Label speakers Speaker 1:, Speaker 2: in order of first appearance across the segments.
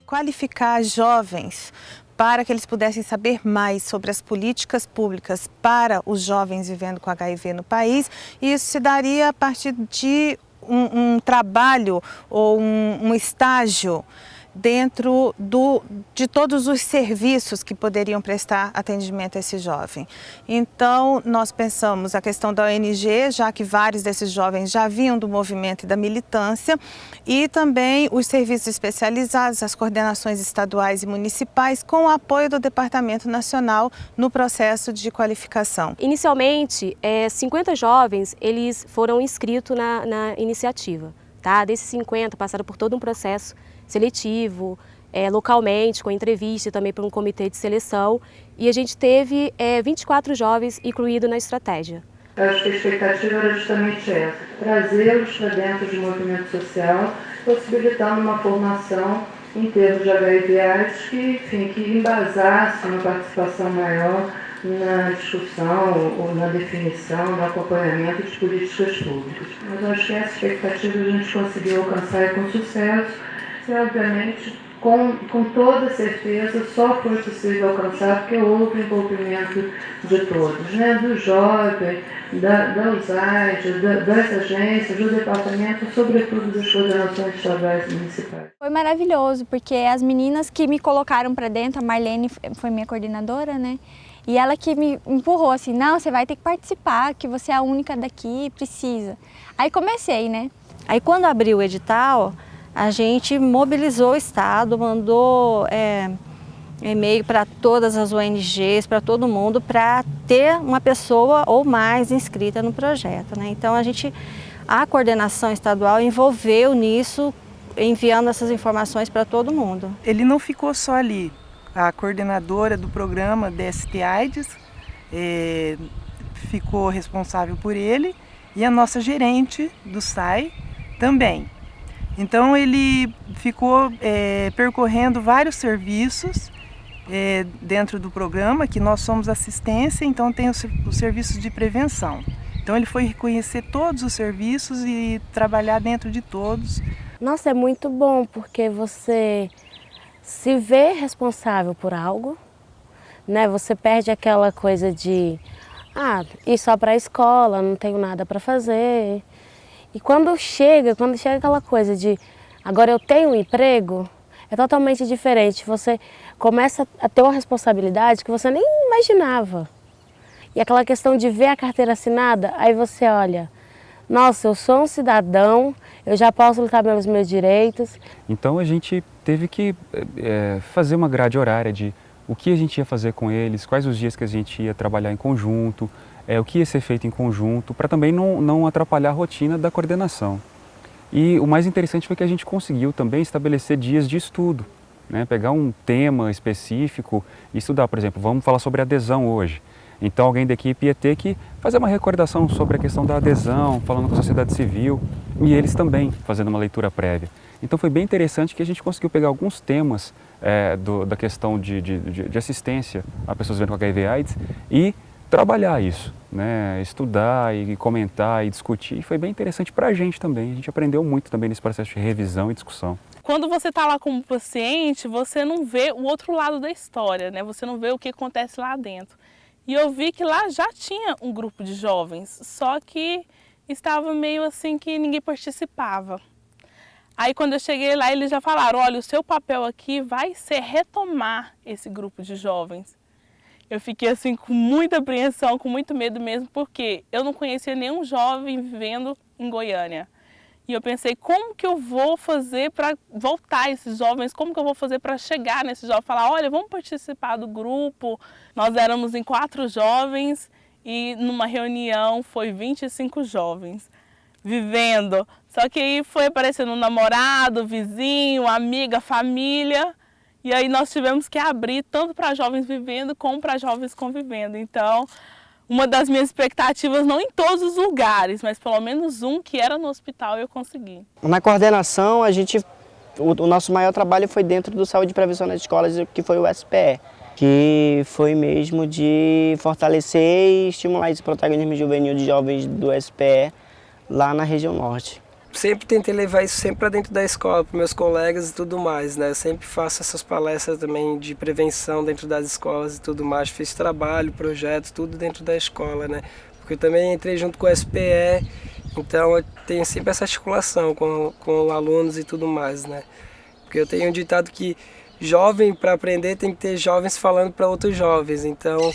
Speaker 1: Qualificar jovens para que eles pudessem saber mais sobre as políticas públicas para os jovens vivendo com HIV no país, e isso se daria a partir de um trabalho ou um estágio dentro de todos os serviços que poderiam prestar atendimento a esse jovem. Então, nós pensamos a questão da ONG, já que vários desses jovens já vinham do movimento e da militância, e também os serviços especializados, as coordenações estaduais e municipais, com o apoio do Departamento Nacional no processo de qualificação.
Speaker 2: Inicialmente, 50 jovens eles foram inscritos na iniciativa. Tá? Desses 50 passaram por todo um processo seletivo, localmente, com entrevista e também por um comitê de seleção. E a gente teve 24 jovens incluídos na estratégia.
Speaker 3: Acho que a expectativa era justamente essa, trazê-los para dentro do movimento social, possibilitando uma formação em termos de HIV/AIDS que embasasse uma participação maior na discussão ou na definição, no acompanhamento de políticas públicas. Mas acho que essa expectativa a gente conseguiu alcançar com sucesso e, obviamente, com toda certeza, só foi possível alcançar porque houve envolvimento de todos, né? Do jovem, da USAID, das agências, do departamento, sobretudo das coordenações estaduais e municipais.
Speaker 4: Foi maravilhoso, porque as meninas que me colocaram para dentro, a Marlene foi minha coordenadora, né? E ela que me empurrou assim, não, você vai ter que participar, que você é a única daqui, precisa. Aí comecei, né?
Speaker 5: Aí quando abriu o edital, a gente mobilizou o Estado, mandou e-mail para todas as ONGs, para todo mundo, para ter uma pessoa ou mais inscrita no projeto, né? Então a coordenação estadual envolveu nisso, enviando essas informações para todo mundo.
Speaker 6: Ele não ficou só ali. A coordenadora do programa DST-AIDS ficou responsável por ele e a nossa gerente do SAI também. Então ele ficou percorrendo vários serviços dentro do programa, que nós somos assistência, então tem os serviços de prevenção. Então ele foi reconhecer todos os serviços e trabalhar dentro de todos.
Speaker 2: Nossa, é muito bom, porque você se vê responsável por algo, né? Você perde aquela coisa de ir só para a escola, não tenho nada para fazer. E quando chega aquela coisa de agora eu tenho um emprego, é totalmente diferente. Você começa a ter uma responsabilidade que você nem imaginava. E aquela questão de ver a carteira assinada, aí você olha, nossa, eu sou um cidadão, eu já posso lutar pelos meus direitos.
Speaker 7: Então a gente teve que fazer uma grade horária de o que a gente ia fazer com eles, quais os dias que a gente ia trabalhar em conjunto, o que ia ser feito em conjunto, para também não atrapalhar a rotina da coordenação. E o mais interessante foi que a gente conseguiu também estabelecer dias de estudo, né? Pegar um tema específico e estudar, por exemplo, vamos falar sobre adesão hoje. Então alguém da equipe ia ter que fazer uma recordação sobre a questão da adesão, falando com a sociedade civil, e eles também fazendo uma leitura prévia. Então foi bem interessante que a gente conseguiu pegar alguns temas da questão de assistência a pessoas vivendo com HIV/AIDS e trabalhar isso, né? Estudar e comentar e discutir. E foi bem interessante para a gente também. A gente aprendeu muito também nesse processo de revisão e discussão.
Speaker 8: Quando você está lá como paciente, você não vê o outro lado da história, né? Você não vê o que acontece lá dentro. E eu vi que lá já tinha um grupo de jovens, só que estava meio assim que ninguém participava. Aí quando eu cheguei lá, eles já falaram, olha, o seu papel aqui vai ser retomar esse grupo de jovens. Eu fiquei assim com muita apreensão, com muito medo mesmo, porque eu não conhecia nenhum jovem vivendo em Goiânia. E eu pensei, como que eu vou fazer para voltar esses jovens? Como que eu vou fazer para chegar nesses jovens? Falar, olha, vamos participar do grupo. Nós éramos em 4 jovens e numa reunião foi 25 jovens vivendo. Só que aí foi aparecendo um namorado, vizinho, amiga, família. E aí nós tivemos que abrir tanto para jovens vivendo como para jovens convivendo. Então, uma das minhas expectativas, não em todos os lugares, mas pelo menos um que era no hospital eu consegui.
Speaker 9: Na coordenação, o nosso maior trabalho foi dentro do Saúde e Prevenção nas Escolas, que foi o SPE, que foi mesmo de fortalecer e estimular esse protagonismo juvenil de jovens do SPE lá na região norte.
Speaker 10: sempre tentei levar isso sempre para dentro da escola, para meus colegas e tudo mais, né? Eu sempre faço essas palestras também de prevenção dentro das escolas e tudo mais. Fiz trabalho, projetos, tudo dentro da escola, né? Porque eu também entrei junto com o SPE, então eu tenho sempre essa articulação com alunos e tudo mais, né? Porque eu tenho um ditado que jovem, para aprender, tem que ter jovens falando para outros jovens, então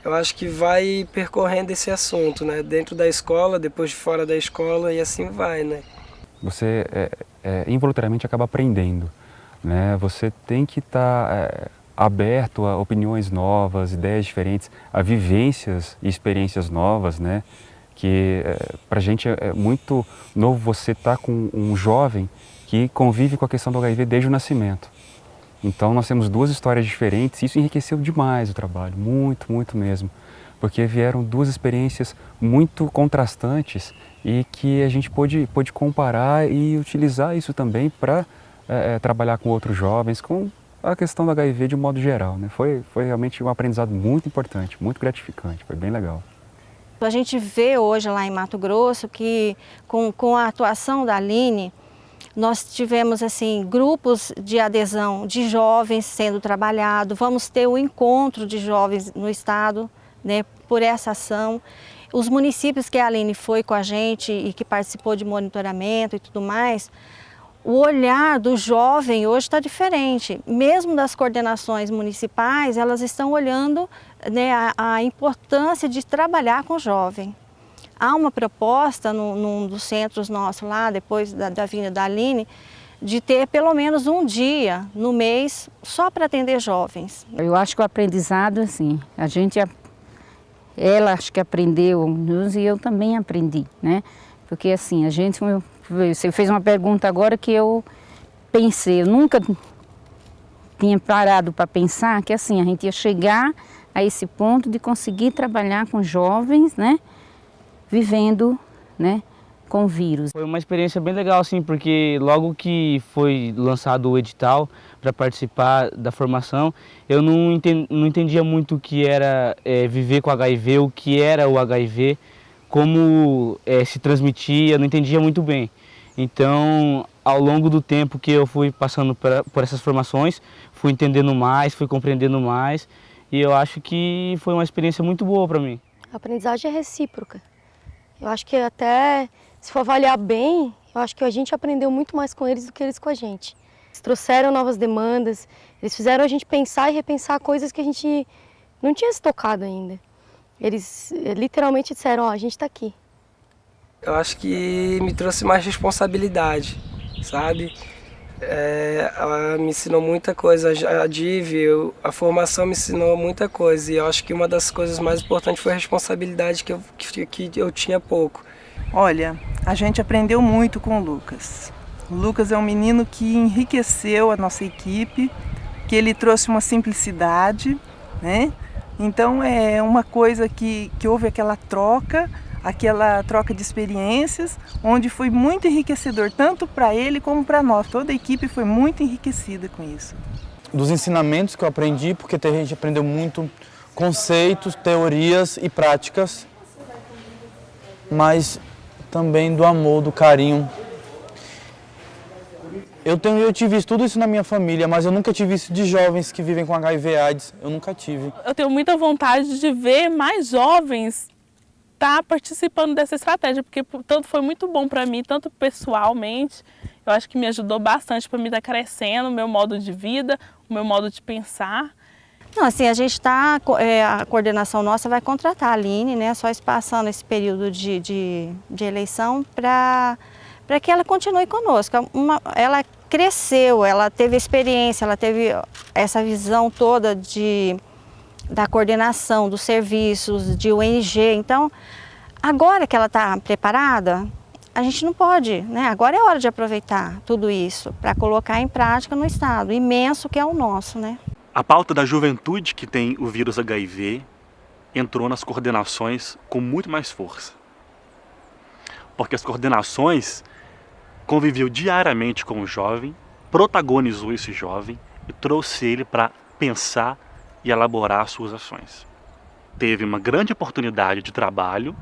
Speaker 10: eu acho que vai percorrendo esse assunto, né? Dentro da escola, depois de fora da escola e assim vai, né?
Speaker 7: Você involuntariamente acaba aprendendo, né? Você tem que estar aberto a opiniões novas, ideias diferentes, a vivências e experiências novas, né? Que para a gente é muito novo você estar com um jovem que convive com a questão do HIV desde o nascimento. Então nós temos duas histórias diferentes e isso enriqueceu demais o trabalho, muito, muito mesmo. Porque vieram duas experiências muito contrastantes e que a gente pôde comparar e utilizar isso também para trabalhar com outros jovens, com a questão do HIV de um modo geral, né? Foi realmente um aprendizado muito importante, muito gratificante, foi bem legal.
Speaker 5: A gente vê hoje lá em Mato Grosso que com a atuação da Aline, nós tivemos assim, grupos de adesão de jovens sendo trabalhado, vamos ter o encontro de jovens no estado, né, por essa ação. Os municípios que a Aline foi com a gente e que participou de monitoramento e tudo mais, o olhar do jovem hoje está diferente. Mesmo das coordenações municipais, elas estão olhando, né, a importância de trabalhar com o jovem. Há uma proposta num dos centros nossos lá, depois da vinda da Aline, de ter pelo menos um dia no mês só para atender jovens.
Speaker 11: Eu acho que o aprendizado, assim, ela acho que aprendeu e eu também aprendi, né? Porque assim, você fez uma pergunta agora que eu pensei, eu nunca tinha parado para pensar que assim, a gente ia chegar a esse ponto de conseguir trabalhar com jovens, né? Vivendo, né, com o vírus.
Speaker 9: Foi uma experiência bem legal, assim, porque logo que foi lançado o edital para participar da formação, eu não entendia muito o que era viver com HIV, o que era o HIV, como se transmitia, não entendia muito bem. Então, ao longo do tempo que eu fui passando por essas formações, fui entendendo mais, fui compreendendo mais, e eu acho que foi uma experiência muito boa para mim.
Speaker 12: A aprendizagem é recíproca. Eu acho que até, se for avaliar bem, eu acho que a gente aprendeu muito mais com eles do que eles com a gente. Eles trouxeram novas demandas, eles fizeram a gente pensar e repensar coisas que a gente não tinha se tocado ainda. Eles literalmente disseram, ó, a gente está aqui.
Speaker 10: Eu acho que me trouxe mais responsabilidade, sabe? Ela me ensinou muita coisa, a DIV, a formação me ensinou muita coisa e eu acho que uma das coisas mais importantes foi a responsabilidade que eu tinha pouco.
Speaker 6: Olha, a gente aprendeu muito com o Lucas. O Lucas é um menino que enriqueceu a nossa equipe, que ele trouxe uma simplicidade, né? Então é uma coisa que houve aquela troca de experiências, onde foi muito enriquecedor, tanto para ele como para nós. Toda a equipe foi muito enriquecida com isso.
Speaker 13: Dos ensinamentos que eu aprendi, porque a gente aprendeu muito conceitos, teorias e práticas, mas também do amor, do carinho. Eu tive tudo isso na minha família, mas eu nunca tive isso de jovens que vivem com HIV/AIDS. Eu nunca tive.
Speaker 8: Eu tenho muita vontade de ver mais jovens estar participando dessa estratégia, porque tanto foi muito bom para mim, tanto pessoalmente, eu acho que me ajudou bastante para mim estar crescendo, o meu modo de vida, o meu modo de pensar.
Speaker 5: Não, assim, a gente está, a coordenação nossa vai contratar a Aline, né, só passando esse período de eleição para que ela continue conosco. Ela cresceu, ela teve experiência, ela teve essa visão toda da coordenação dos serviços, de ONG. Então, agora que ela está preparada, a gente não pode, né? Agora é hora de aproveitar tudo isso para colocar em prática no estado imenso que é o nosso, né?
Speaker 14: A pauta da juventude que tem o vírus HIV entrou nas coordenações com muito mais força. Porque as coordenações conviveu diariamente com o jovem, protagonizou esse jovem e trouxe ele para pensar e elaborar suas ações. Teve uma grande oportunidade de trabalho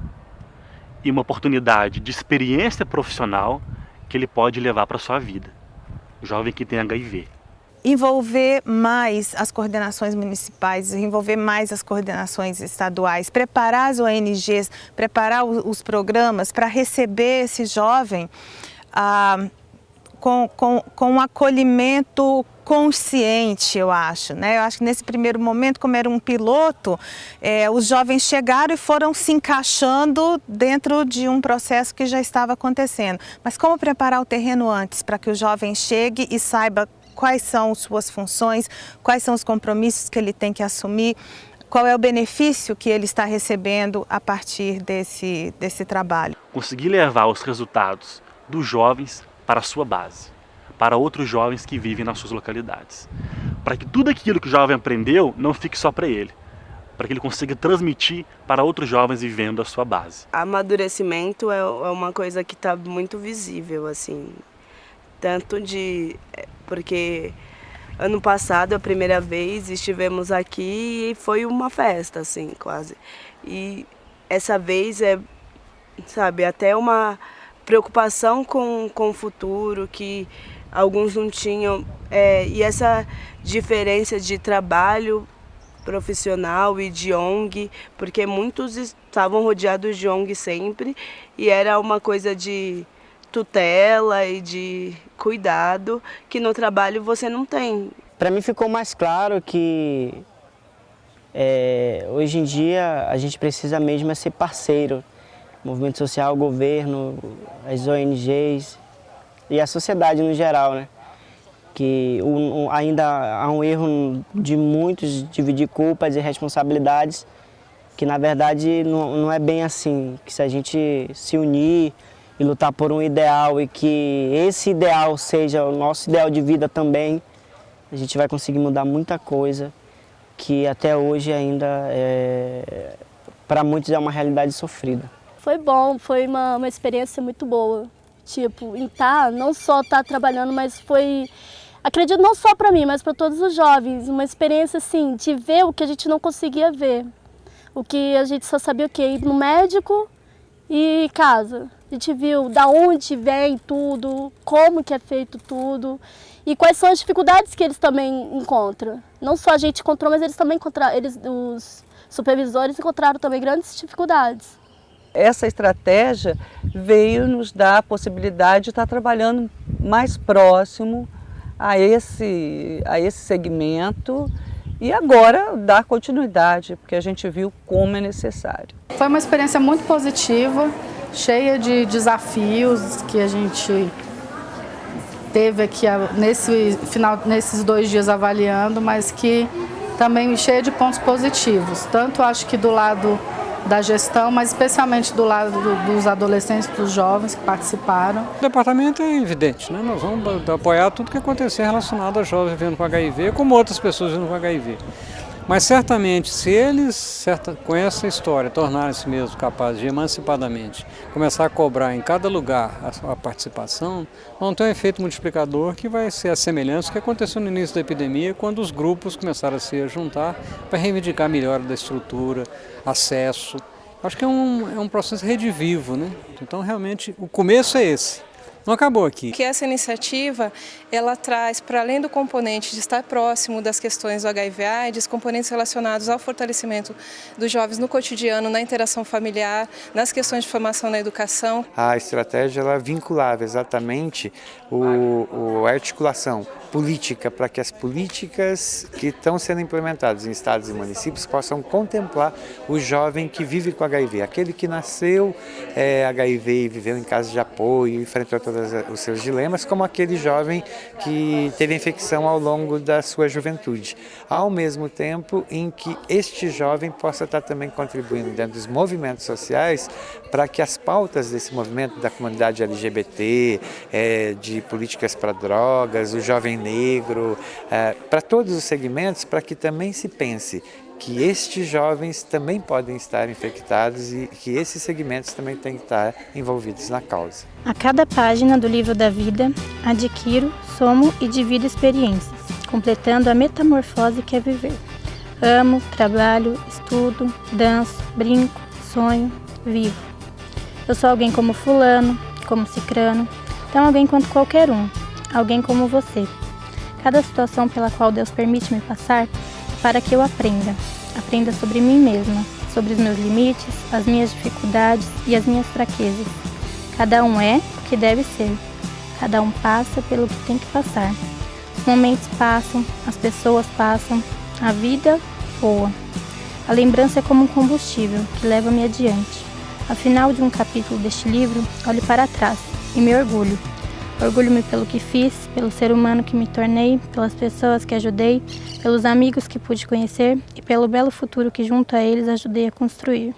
Speaker 14: e uma oportunidade de experiência profissional que ele pode levar para a sua vida. O jovem que tem HIV.
Speaker 1: Envolver mais as coordenações municipais, envolver mais as coordenações estaduais, preparar as ONGs, preparar os programas para receber esse jovem com um acolhimento consciente, eu acho, né? Eu acho que nesse primeiro momento, como era um piloto, os jovens chegaram e foram se encaixando dentro de um processo que já estava acontecendo. Mas como preparar o terreno antes para que o jovem chegue e saiba quais são suas funções, quais são os compromissos que ele tem que assumir, qual é o benefício que ele está recebendo a partir desse trabalho.
Speaker 14: Conseguir levar os resultados dos jovens para a sua base, para outros jovens que vivem nas suas localidades. Para que tudo aquilo que o jovem aprendeu não fique só para ele, para que ele consiga transmitir para outros jovens vivendo a sua base.
Speaker 15: Amadurecimento é uma coisa que está muito visível, assim, porque ano passado, a primeira vez, estivemos aqui e foi uma festa, assim, quase. E essa vez até uma preocupação com o futuro que alguns não tinham. E essa diferença de trabalho profissional e de ONG, porque muitos estavam rodeados de ONG sempre, e era uma coisa de tutela e de cuidado que no trabalho você não tem.
Speaker 9: Para mim ficou mais claro que hoje em dia a gente precisa mesmo ser parceiro. Movimento social, o governo, as ONGs e a sociedade no geral, né? Que ainda há um erro de muitos dividir culpas e responsabilidades, que na verdade não é bem assim, que se a gente se unir e lutar por um ideal e que esse ideal seja o nosso ideal de vida também, a gente vai conseguir mudar muita coisa que até hoje ainda, para muitos, é uma realidade sofrida.
Speaker 16: Foi bom, foi uma experiência muito boa, tipo, não só estar trabalhando, mas foi, acredito, não só para mim, mas para todos os jovens, uma experiência assim, de ver o que a gente não conseguia ver, o que a gente só sabia o quê? Ir no médico e casa. A gente viu da onde vem tudo, como que é feito tudo e quais são as dificuldades que eles também encontram. Não só a gente encontrou, mas eles também encontraram, os supervisores encontraram também grandes dificuldades.
Speaker 17: Essa estratégia veio nos dar a possibilidade de estar trabalhando mais próximo a esse segmento e agora dar continuidade, porque a gente viu como é necessário.
Speaker 18: Foi uma experiência muito positiva, cheia de desafios que a gente teve aqui nesses 2 dias avaliando, mas que também cheia de pontos positivos. Tanto acho que do lado da gestão, mas especialmente do lado dos adolescentes, dos jovens que participaram.
Speaker 19: O departamento é evidente, né? Nós vamos apoiar tudo que acontecer relacionado a jovens vivendo com HIV, como outras pessoas vivendo com HIV. Mas certamente, se eles, com essa história, tornarem-se mesmo capazes de emancipadamente começar a cobrar em cada lugar a participação, vão ter um efeito multiplicador que vai ser a semelhança que aconteceu no início da epidemia, quando os grupos começaram a se juntar para reivindicar a melhora da estrutura, acesso. Acho que é um processo redivivo, né? Então, realmente, o começo é esse. Não acabou aqui.
Speaker 20: Que essa iniciativa, ela traz, para além do componente de estar próximo das questões do HIV/AIDS, componentes relacionados ao fortalecimento dos jovens no cotidiano, na interação familiar, nas questões de formação na educação.
Speaker 21: A estratégia ela vinculava exatamente a articulação política para que as políticas que estão sendo implementadas em estados e municípios possam contemplar o jovem que vive com HIV, aquele que nasceu HIV e viveu em casa de apoio, enfrentou todos os seus dilemas, como aquele jovem que teve a infecção ao longo da sua juventude, ao mesmo tempo em que este jovem possa estar também contribuindo dentro dos movimentos sociais para que as pautas desse movimento da comunidade LGBT, de políticas para drogas, o jovem negro, para todos os segmentos, para que também se pense que estes jovens também podem estar infectados e que esses segmentos também têm que estar envolvidos na causa.
Speaker 22: A cada página do livro da vida, adquiro, somo e divido experiências, completando a metamorfose que é viver. Amo, trabalho, estudo, danço, brinco, sonho, vivo. Eu sou alguém como fulano, como cicrano, Tão alguém quanto qualquer um, alguém como você. Cada situação pela qual Deus permite me passar é para que eu aprenda sobre mim mesma, sobre os meus limites, as minhas dificuldades e as minhas fraquezas. Cada um é o que deve ser, cada um passa pelo que tem que passar. Os momentos passam, as pessoas passam, a vida voa. A lembrança é como um combustível que leva-me adiante. Ao final de um capítulo deste livro, olho para trás e me orgulho. Orgulho-me pelo que fiz, pelo ser humano que me tornei, pelas pessoas que ajudei, pelos amigos que pude conhecer e pelo belo futuro que junto a eles ajudei a construir.